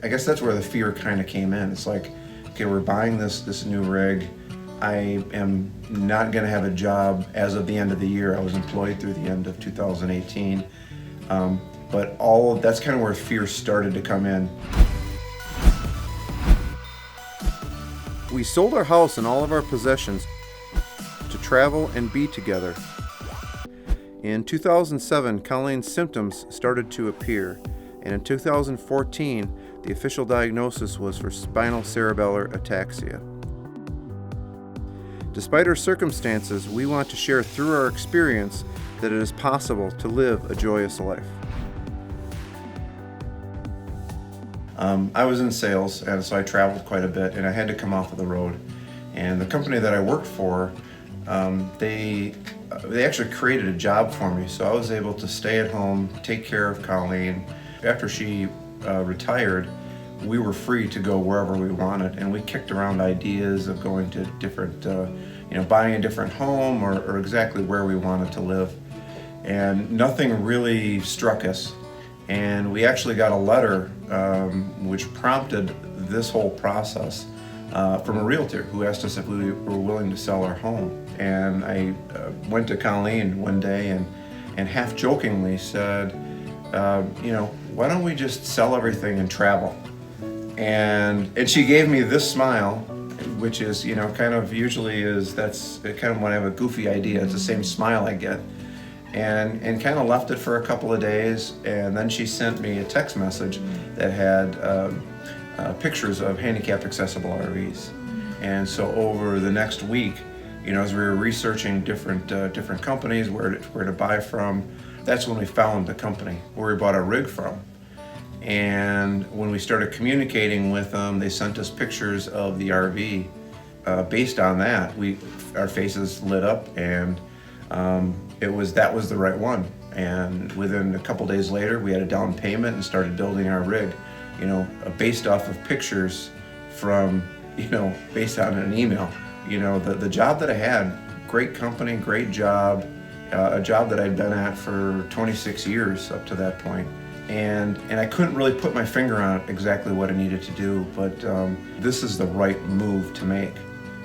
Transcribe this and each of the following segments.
I guess that's where the fear kind of came in. It's like, okay, we're buying this new rig. I am not going to have a job as of the end of the year. I was employed through the end of 2018. But that's kind of where fear started to come in. We sold our house and all of our possessions to travel and be together. In 2007, Colleen's symptoms started to appear, and in 2014, the official diagnosis was for spinal cerebellar ataxia. Despite our circumstances, we want to share through our experience that it is possible to live a joyous life. I was in sales, and so I traveled quite a bit, and I had to come off of the road. And the company that I worked for, they actually created a job for me, so I was able to stay at home, take care of Colleen. After she retired, we were free to go wherever we wanted, and we kicked around ideas of going to different, buying a different home or exactly where we wanted to live. And nothing really struck us. And we actually got a letter which prompted this whole process from a realtor who asked us if we were willing to sell our home. And I went to Colleen one day and half jokingly said, why don't we just sell everything and travel? And she gave me this smile, which is, kind of usually that's kind of when I have a goofy idea, it's the same smile I get. And kind of left it for a couple of days, and then she sent me a text message that had pictures of handicapped accessible RVs. And so over the next week, as we were researching different companies, where to buy from, that's when we found the company where we bought our rig from. And when we started communicating with them, they sent us pictures of the RV. Based on that, our faces lit up, and that was the right one. And within a couple days later, we had a down payment and started building our rig, based off of pictures from, based on an email. The job that I had, great company, great job, a job that I'd been at for 26 years up to that point. And I couldn't really put my finger on exactly what I needed to do, but this is the right move to make.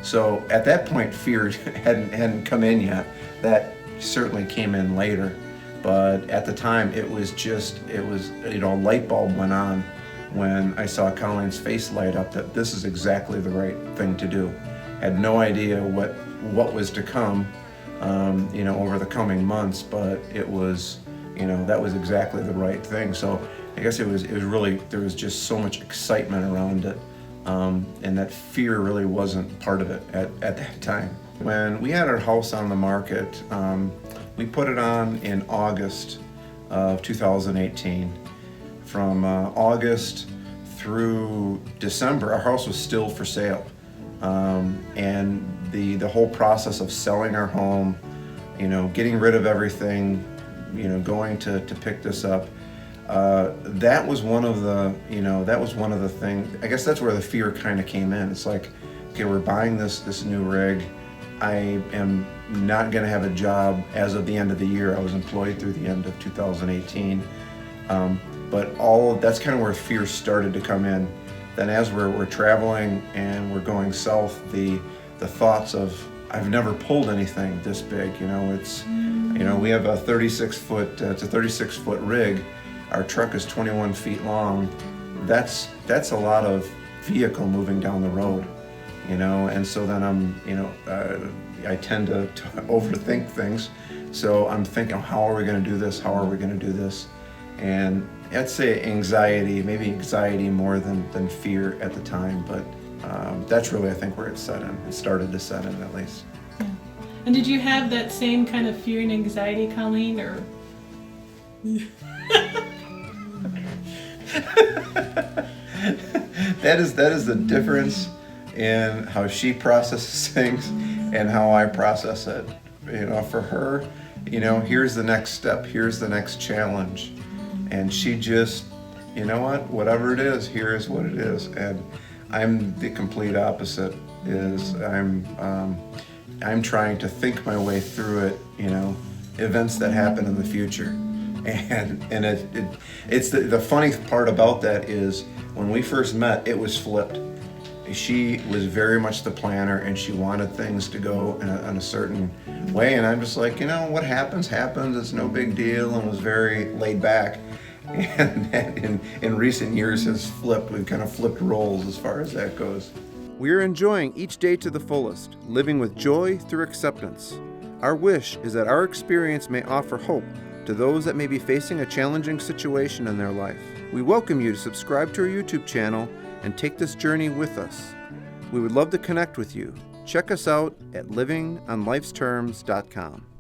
So at that point, fear hadn't come in yet. That certainly came in later, but at the time it was a light bulb went on when I saw Colleen's face light up that this is exactly the right thing to do. Had no idea what was to come, over the coming months, but it was, that was exactly the right thing. So I guess it was really, there was just so much excitement around it, and that fear really wasn't part of it at that time. When we had our house on the market, we put it on in August of 2018. From August through December, our house was still for sale. And the whole process of selling our home, getting rid of everything, going to pick this up, that was one of the things. I guess that's where the fear kind of came in. It's like, okay, we're buying this new rig. I am not going to have a job as of the end of the year. I was employed through the end of 2018. But that's kind of where fear started to come in. Then as we're traveling and we're going south, the thoughts of, I've never pulled anything this big. We have a 36-foot rig. Our truck is 21 feet long. That's a lot of vehicle moving down the road. And so then I tend to overthink things. So I'm thinking, how are we going to do this? How are we going to do this? And I'd say maybe anxiety more than fear at the time. But that's really, I think, where it set in. It started to set in, at least. Yeah. And did you have that same kind of fear and anxiety, Colleen, or? That is the difference in how she processes things and how I process it. For her, here's the next step, here's the next challenge. And she just, whatever it is, here is what it is. And I'm the complete opposite. I'm trying to think my way through it, events that happen in the future. And it's the funny part about that is When we first met, it was flipped. She was very much the planner, and she wanted things to go in a certain way. And I'm just like, what happens, happens. It's no big deal, and was very laid back. And that in recent years has flipped. We've kind of flipped roles as far as that goes. We are enjoying each day to the fullest, living with joy through acceptance. Our wish is that our experience may offer hope to those that may be facing a challenging situation in their life. We welcome you to subscribe to our YouTube channel and take this journey with us. We would love to connect with you. Check us out at livingonlifesterms.com.